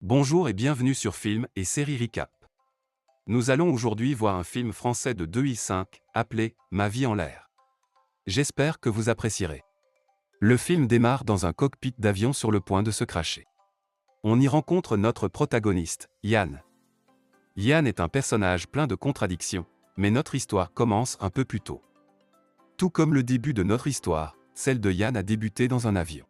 Bonjour et bienvenue sur Film et Série Recap. Nous allons aujourd'hui voir un film français de 2005, appelé « Ma vie en l'air ». J'espère que vous apprécierez. Le film démarre dans un cockpit d'avion sur le point de se crasher. On y rencontre notre protagoniste, Yann. Yann est un personnage plein de contradictions, mais notre histoire commence un peu plus tôt. Tout comme le début de notre histoire, celle de Yann a débuté dans un avion.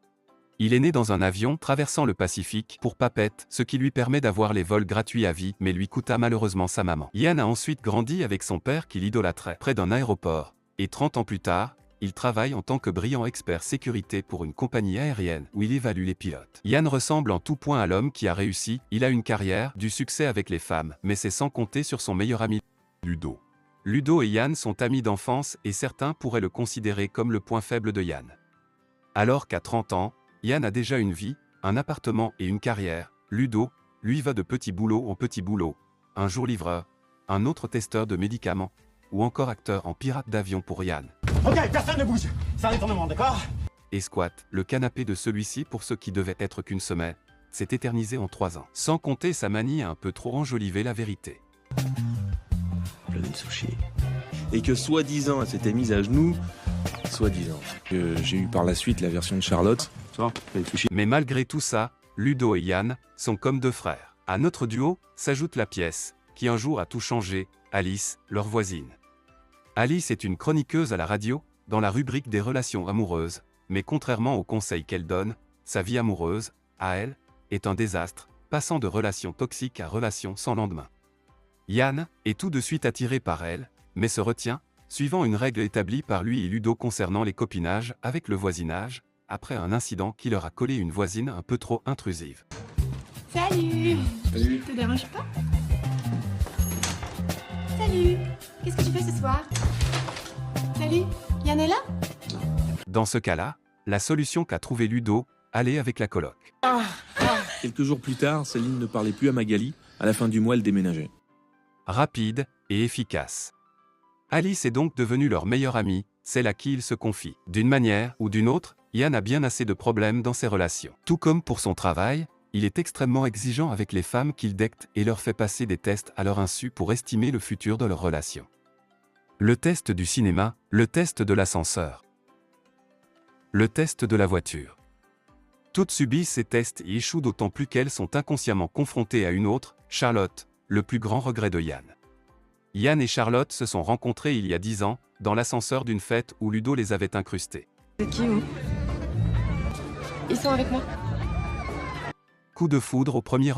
Il est né dans un avion traversant le Pacifique pour Papette, ce qui lui permet d'avoir les vols gratuits à vie, mais lui coûta malheureusement sa maman. Yann a ensuite grandi avec son père qui l'idolâtrait près d'un aéroport, et 30 ans plus tard, il travaille en tant que brillant expert sécurité pour une compagnie aérienne où il évalue les pilotes. Yann ressemble en tout point à l'homme qui a réussi, il a une carrière, du succès avec les femmes, mais c'est sans compter sur son meilleur ami, Ludo. Ludo et Yann sont amis d'enfance et certains pourraient le considérer comme le point faible de Yann. Alors qu'à 30 ans, Yann a déjà une vie, un appartement et une carrière. Ludo, lui, va de petit boulot en petit boulot. Un jour livreur, un autre testeur de médicaments, ou encore acteur en pirate d'avion pour Yann. Ok, personne ne bouge. C'est un étonnement, d'accord? Et squatte, le canapé de celui-ci pour ce qui devait être qu'une semaine, s'est éternisé en 3 ans. Sans compter sa manie à un peu trop enjoliver la vérité. Plein de sushi. Et que soi-disant elle s'était mise à genoux, soi-disant. J'ai eu par la suite la version de Charlotte. Mais malgré tout ça, Ludo et Yann sont comme deux frères. À notre duo, s'ajoute la pièce, qui un jour a tout changé, Alice, leur voisine. Alice est une chroniqueuse à la radio, dans la rubrique des relations amoureuses, mais contrairement aux conseils qu'elle donne, sa vie amoureuse, à elle, est un désastre, passant de relations toxiques à relations sans lendemain. Yann est tout de suite attiré par elle, mais se retient, suivant une règle établie par lui et Ludo concernant les copinages avec le voisinage, après un incident qui leur a collé une voisine un peu trop intrusive. Salut! Salut. Te dérange pas? Salut! Qu'est-ce que tu fais ce soir? Salut? Yann est là? Dans ce cas-là, la solution qu'a trouvée Ludo, aller avec la coloc. Quelques jours plus tard, Céline ne parlait plus à Magali. À la fin du mois, elle déménageait. Rapide et efficace. Alice est donc devenue leur meilleure amie, celle à qui il se confie. D'une manière ou d'une autre, Yann a bien assez de problèmes dans ses relations. Tout comme pour son travail, il est extrêmement exigeant avec les femmes qu'il decte et leur fait passer des tests à leur insu pour estimer le futur de leur relation. Le test du cinéma, le test de l'ascenseur, le test de la voiture. Toutes subissent ces tests et échouent d'autant plus qu'elles sont inconsciemment confrontées à une autre, Charlotte, le plus grand regret de Yann. Yann et Charlotte se sont rencontrés il y a 10 ans, dans l'ascenseur d'une fête où Ludo les avait incrustés. C'est qui, vous? Ils sont avec moi. Coup de foudre au premier